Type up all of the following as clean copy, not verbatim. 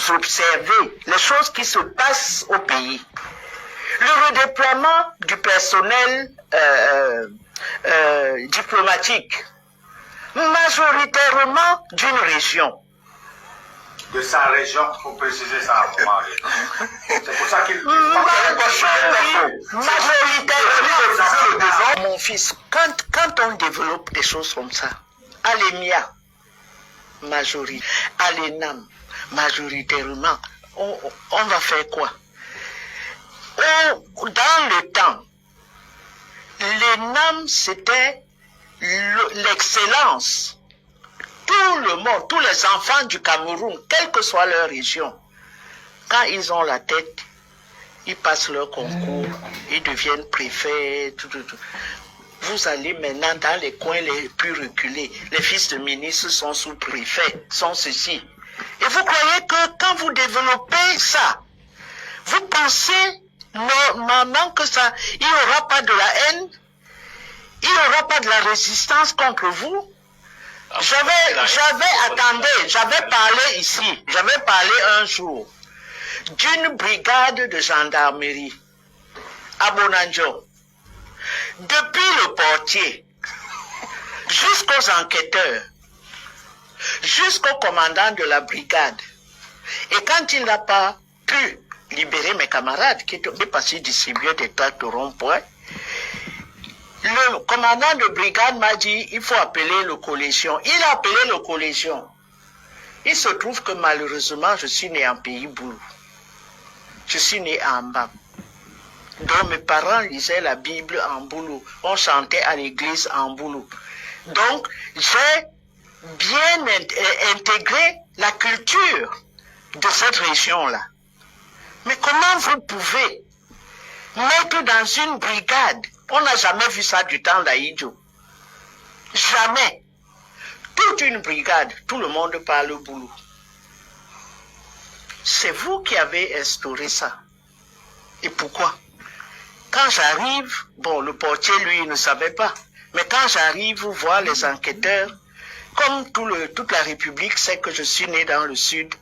vous observez les choses qui se passent au pays. Le redéploiement du personnel diplomatique, majoritairement d'une région. De sa région, il faut préciser ça. C'est pour ça qu'il... Majoritairement, mon fils, quand on développe des choses comme ça, à l'EMIA, à l'ENAM, majoritairement, on va faire quoi? Dans le temps, l'ENAM, c'était l'excellence. Tout le monde, tous les enfants du Cameroun, quelle que soit leur région, quand ils ont la tête, ils passent leur concours, ils deviennent préfets, tout. Vous allez maintenant dans les coins les plus reculés, les fils de ministres sont sous-préfets, sont ceci. Et vous croyez que quand vous développez ça, vous pensez normalement que ça, il n'y aura pas de la haine, il n'y aura pas de la résistance contre vous? J'avais parlé un jour d'une brigade de gendarmerie à Bonanjo. Depuis le portier, jusqu'aux enquêteurs, jusqu'au commandant de la brigade. Et quand il n'a pas pu libérer mes camarades qui étaient passés distribuer des tracts de rond-point, le commandant de brigade m'a dit, il faut appeler le collégion. Il a appelé le collégion. Il se trouve que malheureusement, je suis né en pays Boulou. Je suis né en Mbam. Donc mes parents lisaient la Bible en Boulou. On chantait à l'église en Boulou. Donc j'ai bien intégré la culture de cette région-là. Mais comment vous pouvez mettre dans une brigade? On n'a jamais vu ça du temps d'Aïdjo. Jamais. Toute une brigade, tout le monde parle Boulou. C'est vous qui avez instauré ça. Et pourquoi? Quand j'arrive, bon, le portier, lui, il ne savait pas. Mais quand j'arrive voir les enquêteurs, comme toute la République sait que je suis né dans le Sud,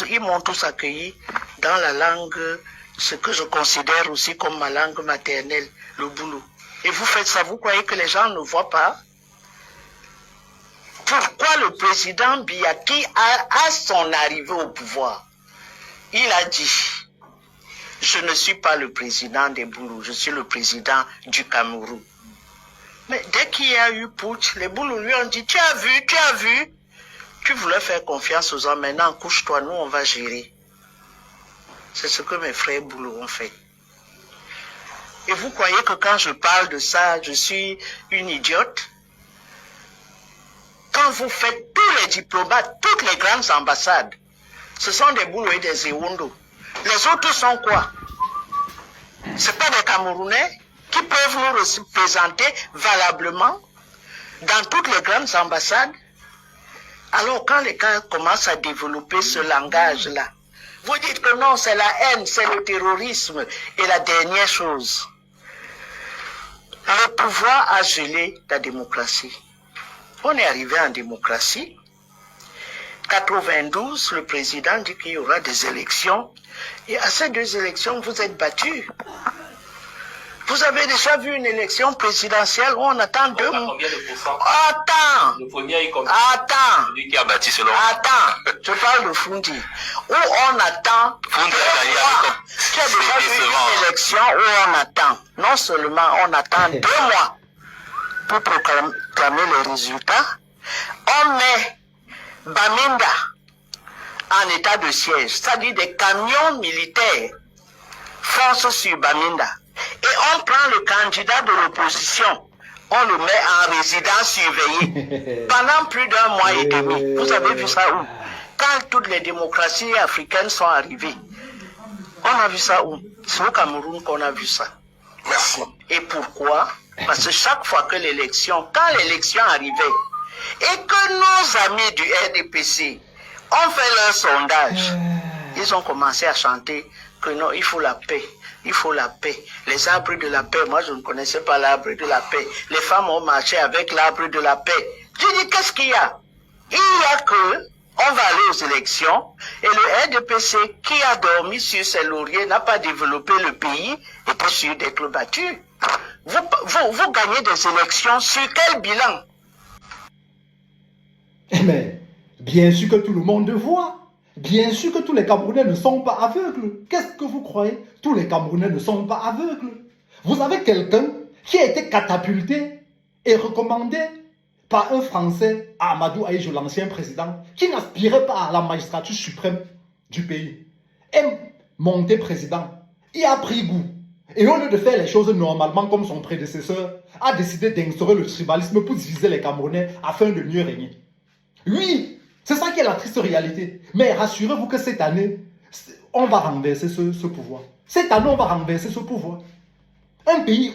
ils m'ont tous accueilli dans la langue, ce que je considère aussi comme ma langue maternelle, le Boulou. Et vous faites ça, vous croyez que les gens ne voient pas? Pourquoi le président Biya, qui à son arrivée au pouvoir, il a dit, je ne suis pas le président des Boulous, je suis le président du Cameroun. Mais dès qu'il y a eu putsch, les Boulous lui ont dit, tu as vu, tu voulais faire confiance aux hommes, maintenant couche-toi, nous on va gérer. C'est ce que mes frères Boulous ont fait. Et vous croyez que quand je parle de ça, je suis une idiote? Quand vous faites tous les diplomates, toutes les grandes ambassades, ce sont des Boulous et des Zéwundo. Les autres sont quoi? C'est pas des Camerounais qui peuvent nous représenter valablement dans toutes les grandes ambassades? Alors quand les gens commencent à développer ce langage-là, vous dites que non, c'est la haine, c'est le terrorisme. Et la dernière chose, le pouvoir a gelé la démocratie. On est arrivé en démocratie. 92, le président dit qu'il y aura des élections. Et à ces deux élections, vous êtes battus. Vous avez déjà vu une élection présidentielle où on attend 2 mois. Combien de pourcents? Attends. Le premier est combien? Attends. Celui qui a bâti selon. Attends. Je parle de Fundi. Où on attend. Fundi a gagné avec. Tu as déjà vu une élection où on attend. Non seulement on attend 2 mois pour proclamer les résultats, on met Baminda en état de siège, c'est-à-dire des camions militaires foncent sur Baminda. Et on prend le candidat de l'opposition, on le met en résidence surveillée pendant plus d'1 mois et demi. Vous avez vu ça où? Quand toutes les démocraties africaines sont arrivées, on a vu ça où? C'est au Cameroun qu'on a vu ça. Merci. Et pourquoi? Parce que chaque fois que l'élection, quand l'élection arrivait, et que nos amis du RDPC ont fait leur sondage, ils ont commencé à chanter que non, il faut la paix. Il faut la paix. Les arbres de la paix, moi je ne connaissais pas l'arbre de la paix. Les femmes ont marché avec l'arbre de la paix. Je dis, qu'est-ce qu'il y a? Il y a que on va aller aux élections et le RDPC qui a dormi sur ses lauriers n'a pas développé le pays et pas sûr d'être battu. Vous gagnez des élections sur quel bilan? Mais bien sûr que tout le monde voit. Bien sûr que tous les Camerounais ne sont pas aveugles. Qu'est-ce que vous croyez? Tous les Camerounais ne sont pas aveugles. Vous avez quelqu'un qui a été catapulté et recommandé par un Français, Amadou Ahidjo, l'ancien président, qui n'aspirait pas à la magistrature suprême du pays. Est monté président. Il a pris goût. Et au lieu de faire les choses normalement comme son prédécesseur, a décidé d'instaurer le tribalisme pour diviser les Camerounais afin de mieux régner. Oui, c'est ça qui est la triste réalité. Mais rassurez-vous que cette année, on va renverser ce pouvoir. Cette année, on va renverser ce pouvoir. Un pays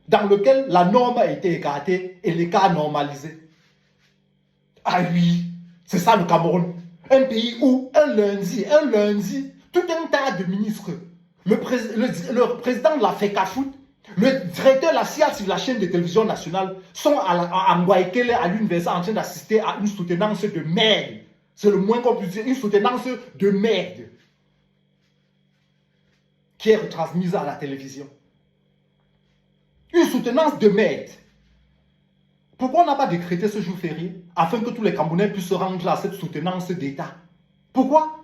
dans lequel la norme a été écartée et les cas normalisés. Ah oui, c'est ça le Cameroun. Un pays où un lundi, tout un tas de ministres, le président de la FECAFOOT, le directeur de la CIAT, la chaîne de télévision nationale, sont à Ngwaikele, à l'université, en train d'assister à une soutenance de merde. C'est le moins qu'on puisse dire, une soutenance de merde qui est retransmise à la télévision. Une soutenance de merde. Pourquoi on n'a pas décrété ce jour férié afin que tous les Camerounais puissent se rendre à cette soutenance d'État? Pourquoi?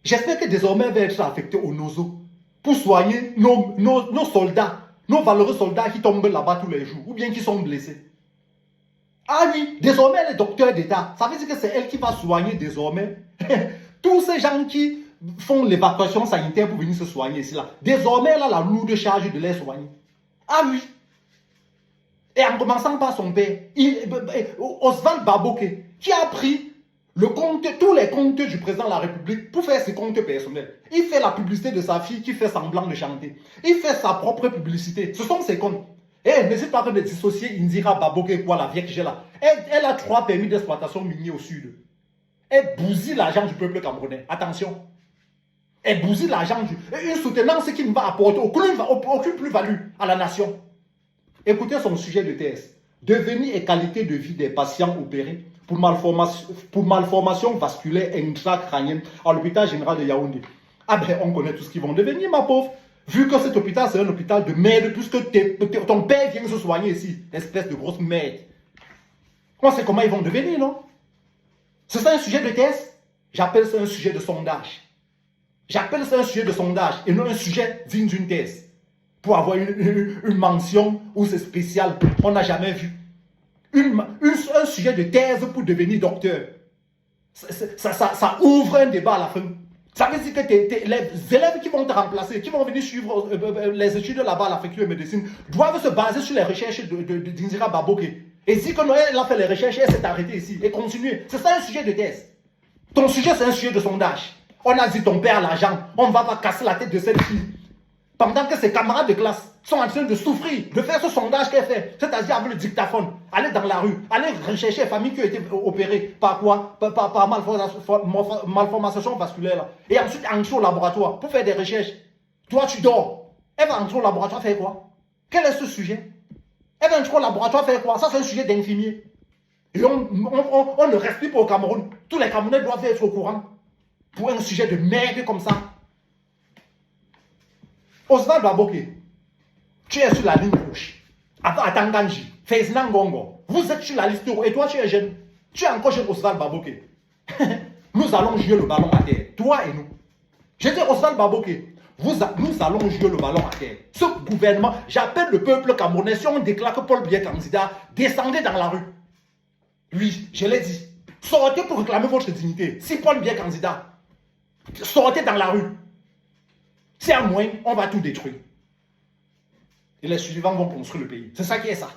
J'espère que désormais elle va être affectée au NOSO pour soigner nos soldats, nos valeureux soldats qui tombent là-bas tous les jours ou bien qui sont blessés. Ah oui, désormais elle est docteur d'État. Ça veut dire que c'est elle qui va soigner désormais tous ces gens qui font l'évacuation sanitaire pour venir se soigner ici là. Désormais elle a la lourde charge de les soigner. Ah oui. Et en commençant par son père, Oswald Baboke, qui a pris tous les comptes du président de la République pour faire ses comptes personnels. Il fait la publicité de sa fille qui fait semblant de chanter. Il fait sa propre publicité. Ce sont ses comptes. Et n'hésite pas de dissocier Indira Baboke, quoi, la vieille que j'ai là. Elle a 3 permis d'exploitation minier au sud. Elle bousille l'argent du peuple camerounais. Attention. Elle bousille l'argent une soutenance qui ne va apporter aucune plus-value à la nation. Écoutez son sujet de thèse. Devenir et qualité de vie des patients opérés pour malformation vasculaire intracrânienne à l'hôpital général de Yaoundé. Ah ben, on connaît tout ce qu'ils vont devenir, ma pauvre. Vu que cet hôpital, c'est un hôpital de merde, puisque ton père vient se soigner ici. Espèce de grosse merde. On sait comment ils vont devenir, non? C'est ça un sujet de thèse? J'appelle ça un sujet de sondage. J'appelle ça un sujet de sondage et non un sujet digne d'une thèse. Pour avoir une mention où c'est spécial, on n'a jamais vu. Un sujet de thèse pour devenir docteur. Ça ouvre un débat à la fin. Ça veut dire que les élèves qui vont te remplacer, qui vont venir suivre les études là-bas à la faculté de médecine, doivent se baser sur les recherches d'Indira Baboke. Et si quand elle a fait les recherches, elle s'est arrêtée ici et continuer. C'est ça un sujet de thèse. Ton sujet, c'est un sujet de sondage. On a dit ton père l'argent, on ne va pas casser la tête de cette fille. Pendant que ses camarades de classe sont en train de souffrir, de faire ce sondage qu'elle fait, c'est-à-dire avec le dictaphone, aller dans la rue, aller rechercher les familles qui ont été opérées par quoi? Par malformation vasculaire. Là. Et ensuite entrer au laboratoire pour faire des recherches. Toi, tu dors. Elle va entrer au laboratoire faire quoi? Quel est ce sujet? Elle va entrer au laboratoire faire quoi? Ça, c'est un sujet d'infirmier. Et on ne respire pas au Cameroun. Tous les Camerounais doivent être au courant. Pour un sujet de merde comme ça. Oswald Baboke, tu es sur la ligne rouge. À Tanganji, Ferdinand Ngongo, vous êtes sur la liste rouge. Et toi, tu es jeune. Tu es encore jeune, Oswald Baboke. Nous allons jouer le ballon à terre. Toi et nous. Je dis Oswald Baboke, nous allons jouer le ballon à terre. Ce gouvernement, j'appelle le peuple camerounais, si on déclare que Paul Biya est candidat, descendez dans la rue. Oui, je l'ai dit. Sortez pour réclamer votre dignité. Si Paul Biya est candidat, sortez dans la rue. C'est à moins, on va tout détruire. Et les suivants vont construire le pays. C'est ça qui est ça.